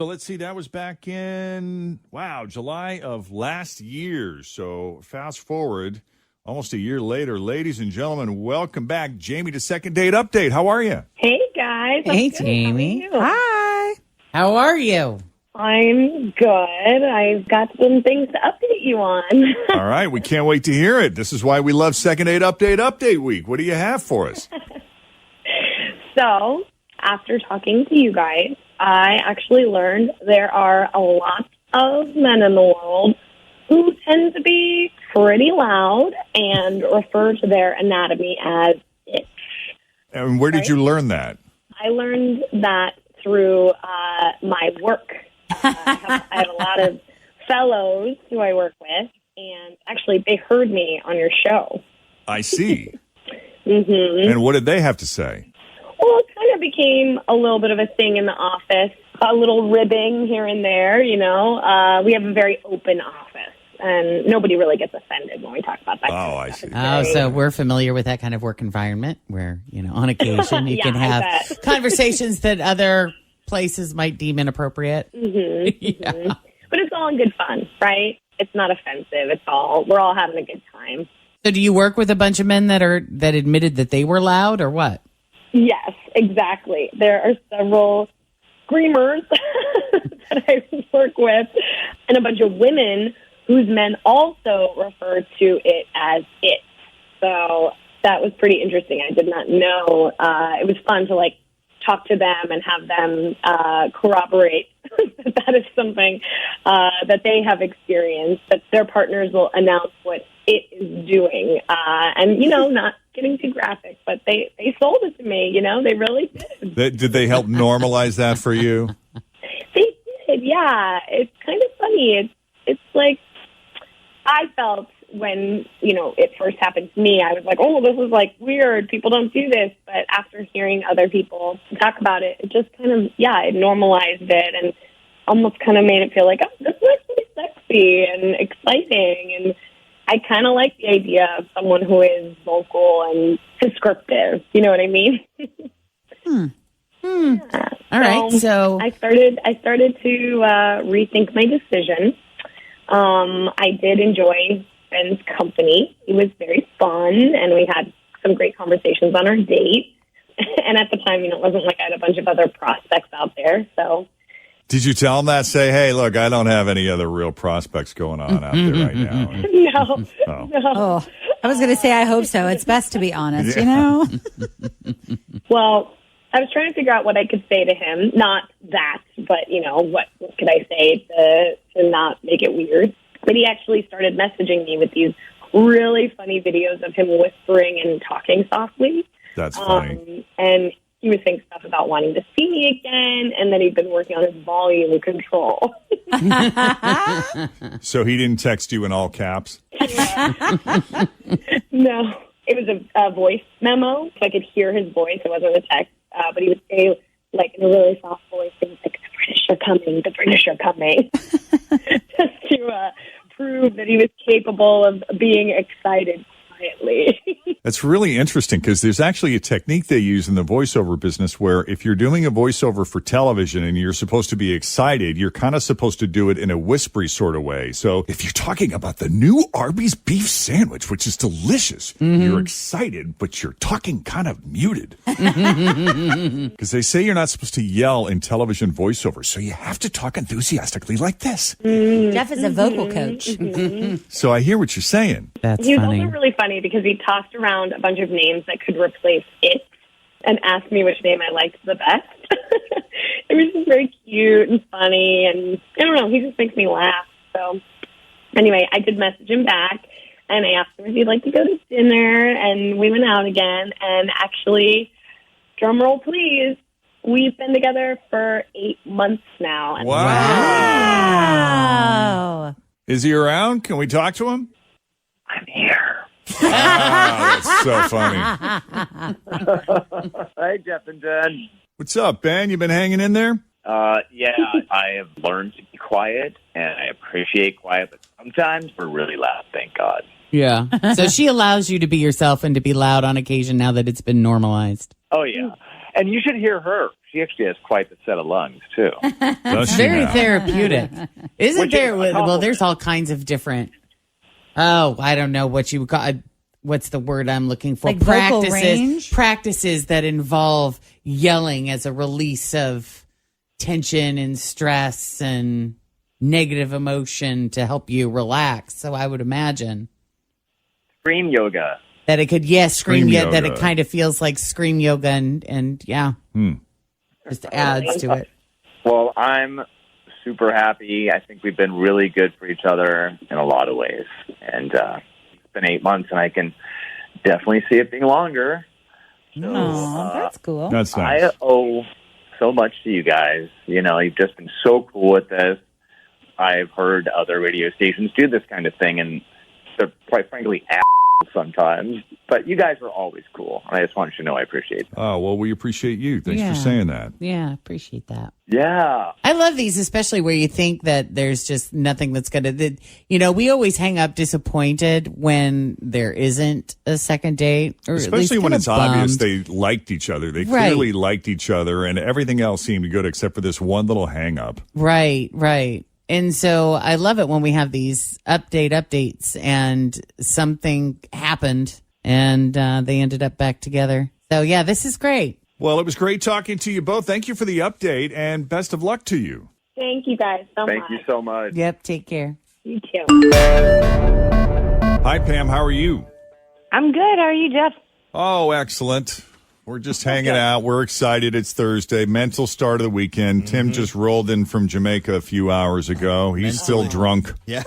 So let's see, that was back in, July of last year. So fast forward almost a year later. Ladies and gentlemen, welcome back. Jamie to Second Date Update. How are you? Hey, guys. Hey, good. Jamie. How are you? Hi. How are you? I'm good. I've got some things to update you on. All right, we can't wait to hear it. This is why we love Second Date Update Week. What do you have for us? So, after talking to you guys, I actually learned there are a lot of men in the world who tend to be pretty loud and refer to their anatomy as it. And where did you learn that? I learned that through my work. I have a lot of fellows who I work with, and actually they heard me on your show. I see. Mm-hmm. And what did they have to say? Well, it kind of became a little bit of a thing in the office, a little ribbing here and there, you know. We have a very open office, and nobody really gets offended when we talk about that. Oh, I see. Oh, so we're familiar with that kind of work environment where, you know, on occasion you Yeah, can I have bet. conversations that other places might deem inappropriate. Mm-hmm, Yeah. mm-hmm. But it's all in good fun, right? It's not offensive. We're all having a good time. So do you work with a bunch of men that admitted that they were loud or what? Yes, exactly. There are several screamers that I work with, and a bunch of women whose men also refer to it as it. So that was pretty interesting. I did not know. It was fun to talk to them and have them corroborate that is something that they have experienced, that their partners will announce what it is doing. And, you know, not getting too graphic, but they sold it to me, you know, they really did. Did they help normalize that for you? They did, yeah. It's kind of funny. It's like I felt when, you know, it first happened to me, I was like, oh, this is weird. People don't do this. But after hearing other people talk about it, it just kind of, it normalized it and almost kind of made it feel like, oh, this is actually sexy and exciting. And I kind of like the idea of someone who is vocal and descriptive. You know what I mean? Yeah. All right. So I started to rethink my decision. I did enjoy Ben's company. It was very fun, and we had some great conversations on our date. And at the time, you know, it wasn't like I had a bunch of other prospects out there. So, Did you tell them that? Say, hey, look, I don't have any other real prospects going on out there right now. no. Oh, I was going to say, I hope so. It's best to be honest, you know? Well, I was trying to figure out what I could say to him. Not that, but, you know, what could I say to not make it weird? But he actually started messaging me with these really funny videos of him whispering and talking softly. That's funny. And he was saying stuff about wanting to see me again, and then he'd been working on his volume control. So he didn't text you in all caps? No. It was a voice memo, so I could hear his voice. It wasn't a text, but he would say, in a really soft voice, things like, the British are coming, the British are coming. Just to prove that he was capable of being excited quietly. That's really interesting because there's actually a technique they use in the voiceover business where if you're doing a voiceover for television and you're supposed to be excited, you're kind of supposed to do it in a whispery sort of way. So if you're talking about the new Arby's beef sandwich, which is delicious, you're excited, but you're talking kind of muted. Because they say you're not supposed to yell in television voiceover, so you have to talk enthusiastically like this. Jeff is a vocal coach. So I hear what you're saying. that's He was funny. also really funny because he tossed around a bunch of names that could replace it and asked me which name I liked the best. It was just very cute and funny, and I don't know, he just makes me laugh. So anyway, I did message him back, and I asked him if he'd like to go to dinner, and we went out again, and actually, drum roll please, we've been together for 8 months now. And Wow. Is he around? Can we talk to him? I'm here. That's so funny. Hey, Jeff and Jenn. What's up, Ben? You been hanging in there? Yeah, I have learned to be quiet, and I appreciate quiet, but sometimes we're really loud, thank God. Yeah. So she allows you to be yourself and to be loud on occasion now that it's been normalized. Oh, yeah. And you should hear her. She actually has quite the set of lungs, too. Does she Very now? therapeutic. Isn't Which is there? a Well, compliment. there's all kinds of different. Oh, I don't know what you would call. What's the word I'm looking for? Like vocal range? Practices that involve yelling as a release of tension and stress and negative emotion to help you relax. So I would imagine Scream yoga. that it could, scream Scream yet that yoga. it kind of feels like scream yoga and yeah, just adds to it. Well, I'm super happy. I think we've been really good for each other in a lot of ways. And it's been 8 months, and I can definitely see it being longer. Oh, that's cool. That's nice. I owe so much to you guys. You know, you've just been so cool with this. I've heard other radio stations do this kind of thing, and they're quite frankly assholes sometimes. But you guys are always cool, and I just wanted you to know I appreciate it. Oh, well, we appreciate you. Thanks Yeah. for saying that. Yeah, appreciate that. Yeah. I love these, especially where you think that there's just nothing that's going to, we always hang up disappointed when there isn't a second date. Or at Especially least when kinda it's obvious bummed. they liked each other. They Right. clearly liked each other, and everything else seemed good except for this one little hang up. Right. And so I love it when we have these updates and something happened and they ended up back together. So yeah, this is great. Well, it was great talking to you both. Thank you for the update, and best of luck to you. Thank you guys so Thank much. you so much. Yep. Take care. You too. Hi, Pam. How are you? I'm good. How are you, Jeff? Oh, excellent. We're just hanging out. We're excited. It's Thursday. Mental start of the weekend. Tim just rolled in from Jamaica a few hours ago. He's still drunk. Yeah.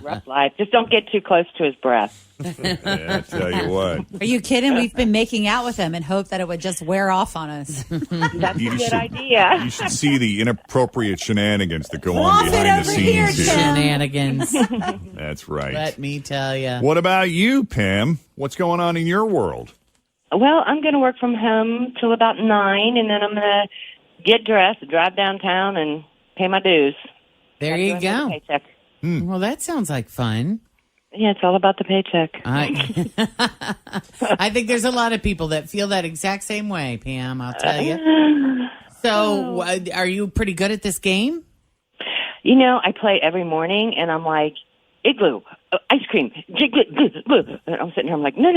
Rough life. Just don't get too close to his breath. Yeah, I tell you what. Are you kidding? We've been making out with him and hope that it would just wear off on us. That's You a good should- idea. You should see the inappropriate shenanigans that go Off on it behind the over here, scenes Tim. here. Shenanigans. That's right. Let me tell you. What about you, Pam? What's going on in your world? Well, I'm going to work from home till about 9, and then I'm going to get dressed, drive downtown, and pay my dues. There Gotta you do it for the go. Paycheck. Well, that sounds like fun. Yeah, it's all about the paycheck. I think there's a lot of people that feel that exact same way, Pam, I'll tell you. So, are you pretty good at this game? You know, I play every morning, and I'm like, igloo, ice cream, and I'm sitting here, I'm like, no.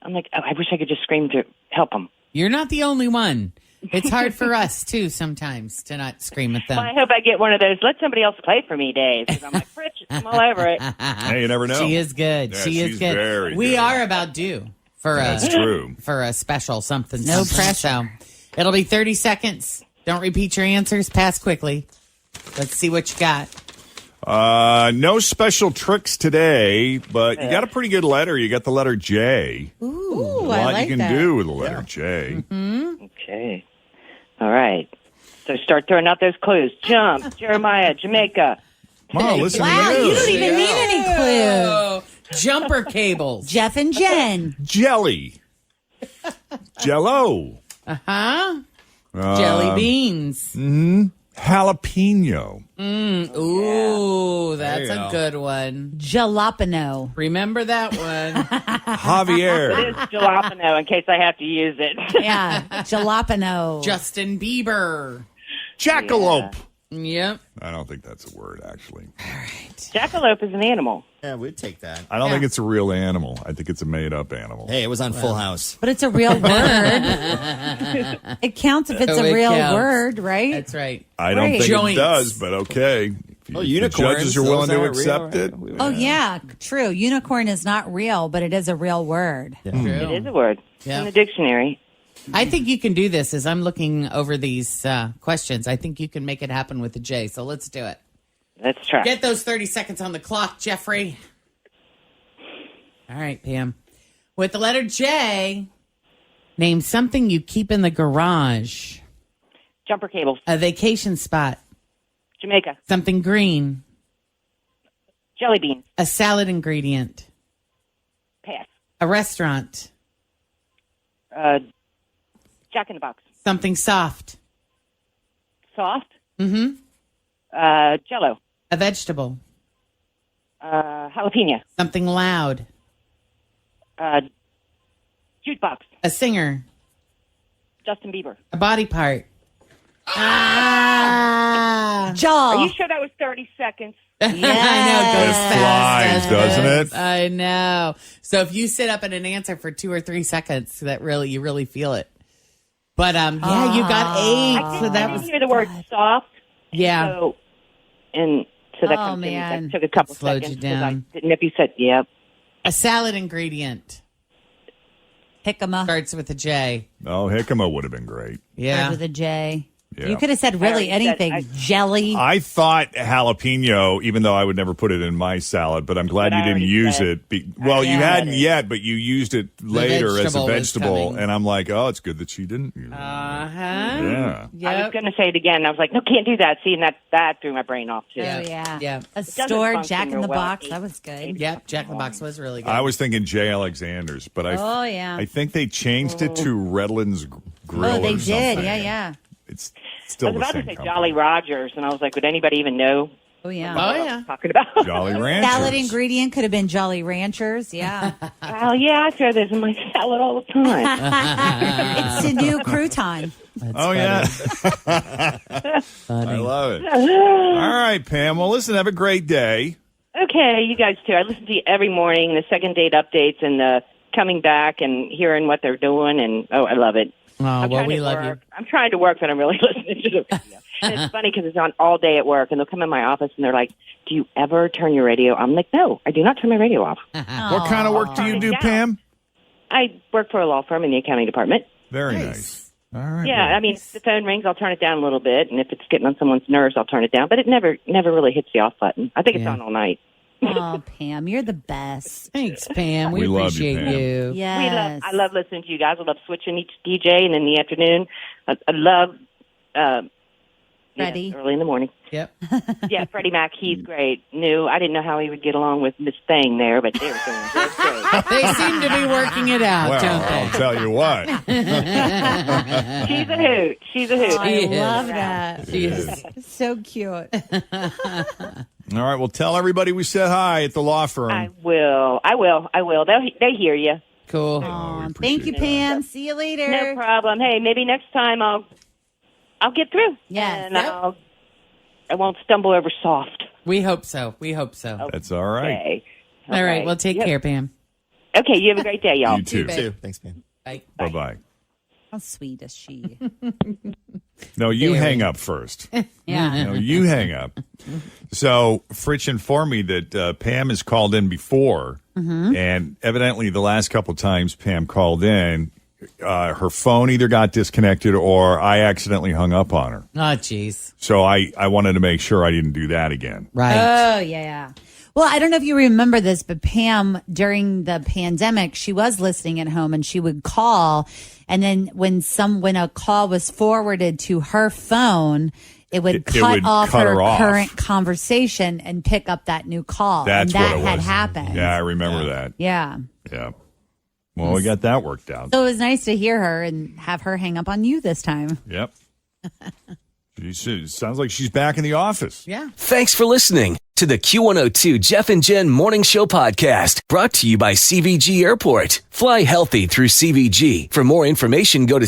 I'm like, I wish I could just scream to help them. You're not the only one. It's hard for us, too, sometimes to not scream at them. Well, I hope I get one of those, let somebody else play for me days. 'Cause I'm like, Fritz, I'm all over it. Hey, you never know. She is good. Yeah, she is she's good. very We good. are about due for That's true. for a special something. No something. pressure. So it'll be 30 seconds. Don't repeat your answers. Pass quickly. Let's see what you got. No special tricks today, but you got a pretty good letter. You got the letter J. Ooh, A I lot like you can that. do with the letter J. Okay. All right. So start throwing out those clues. Jump, Jeremiah, Jamaica. Wow, listen Wow, to you this. don't even need any clues. Oh, jumper cables. Jeff and Jen. Jelly. Jello. Huh? Jelly beans. Jalapeno. Ooh, that's There you a go. good one. Jalapeno. Remember that one. Javier. It's jalapeno in case I have to use it. Yeah, jalapeno. Justin Bieber. Jackalope. Yep. I don't think that's a word, actually. Jackalope is an animal. Yeah, we'd take that. I don't think it's a real animal. I think it's a made-up animal. Hey, it was on Full House. But it's a real word. It counts if it's Oh, a it real counts. word, right? That's right. I don't Right. think Joints. it does, but okay. If Oh, the unicorns. judges are willing those to aren't accept real. it. Oh, yeah, true. Unicorn is not real, but it is a real word. It is a word. It's Yeah. in the dictionary. I think you can do this as I'm looking over these questions. I think you can make it happen with the J. So let's do it. Let's try. Get those 30 seconds on the clock, Jeffrey. All right, Pam. With the letter J, name something you keep in the garage. Jumper cables. A vacation spot. Jamaica. Something green. Jelly beans. A salad ingredient. Pass. A restaurant. Jack in the Box. Something soft. Soft. Mm-hmm. Jello. A vegetable. Jalapeno. Something loud. Jukebox. A singer. Justin Bieber. A body part. Ah. Jaw. Are you sure that was 30 seconds? I know. It goes It fast, flies, doesn't it? I know. So if you sit up in an answer for 2 or 3 seconds, you really feel it. But you got 8. So that I was didn't hear the word soft. yeah. So that Oh, comes in, man. that took a couple Slowed seconds. you down. 'Cause I didn't know if you said, yep. A salad ingredient Jicama. starts with a J. Oh, jicama would have been great. Yeah. With a J. Yeah. You could have said really I already said- anything. Jelly. I thought jalapeno, even though I would never put it in my salad, but I'm glad But I you didn't already use said- it. Well, you Yeah. hadn't yet, but you used it later as a vegetable was vegetable. coming. And I'm like, oh, it's good that she didn't use it. Uh-huh. Yeah. I was going to say it again. I was like, no, can't do that. See, and that threw my brain off, too. Yeah. Oh, yeah. Yeah. A doesn't store, function Jack in real the well. Box. That was good. Yep. Jack in the Box was really good. I was thinking J. Alexander's, but Oh, yeah. I think they changed it to Redlands Grill. Oh, they or did. something. Yeah. It's I still was the about same to say company. Jolly Rogers, and I was like, would anybody even know Oh, yeah. Oh, what I yeah. was talking about? Jolly Ranchers. Salad ingredient could have been Jolly Ranchers. Yeah. Well, yeah, I throw those in my salad all the time. It's a new crouton. That's Oh, yeah. funny. I love it. All right, Pam. Well, listen, have a great day. Okay, you guys too. I listen to you every morning, the second date updates and the coming back and hearing what they're doing, and I love it. Oh, I'm well, trying we to love work. I'm trying to work, but I'm really listening to the radio. And it's funny because it's on all day at work, and they'll come in my office and they're like, "Do you ever turn your radio?" I'm like, "No, I do not turn my radio off." What kind of work do you do, Yeah. Pam? I work for a law firm in the accounting department. Very Nice. nice. All right. Yeah, well, I mean, if the phone rings, I'll turn it down a little bit, and if it's getting on someone's nerves, I'll turn it down. But it never really hits the off button. I think it's Yeah. on all night. Oh, Pam, you're the best. Thanks, Pam. We We love you, appreciate Pam. you. Yes. I love listening to you guys. I love switching each DJ, and in the afternoon, I love Freddie. early in the morning. Yep. Yeah, Freddie Mac, he's great. I didn't know how he would get along with Miss Thing there, but they were doing great. They seem to be working it out, well, don't I'll they? tell you what. She's a hoot. She's a hoot. I is. love that. She is. So cute. All right. Well, tell everybody we said hi at the law firm. I will. They hear you. Cool. Aw, appreciate thank you, that. Pam. See you later. No problem. Hey, maybe next time I'll get through. Yes. And Yep. I won't stumble over soft. We hope so. We hope so. That's all right. Okay. All right. Well, take Yep. care, Pam. Okay, you have a great day, y'all. You too. babe. Too. Thanks, man. Bye. Bye-bye. How sweet is she? No, you Very. hang up first. Yeah. No, you hang up. So Fritch informed me that Pam has called in before, and evidently the last couple of times Pam called in, her phone either got disconnected or I accidentally hung up on her. Oh, jeez. So I wanted to make sure I didn't do that again. Right. Oh, yeah. Well, I don't know if you remember this, but Pam, during the pandemic, she was listening at home and she would call. And then when a call was forwarded to her phone, it would cut would off cut her her off. current conversation and pick up that new call. That's and that what it had was. happened. Yeah, I remember that. Yeah. Yeah. Well, we got that worked out. So it was nice to hear her and have her hang up on you this time. Yep. Sounds like she's back in the office. Yeah. Thanks for listening to the Q102 Jeff and Jen Morning Show podcast, brought to you by CVG Airport. Fly healthy through CVG. For more information, go to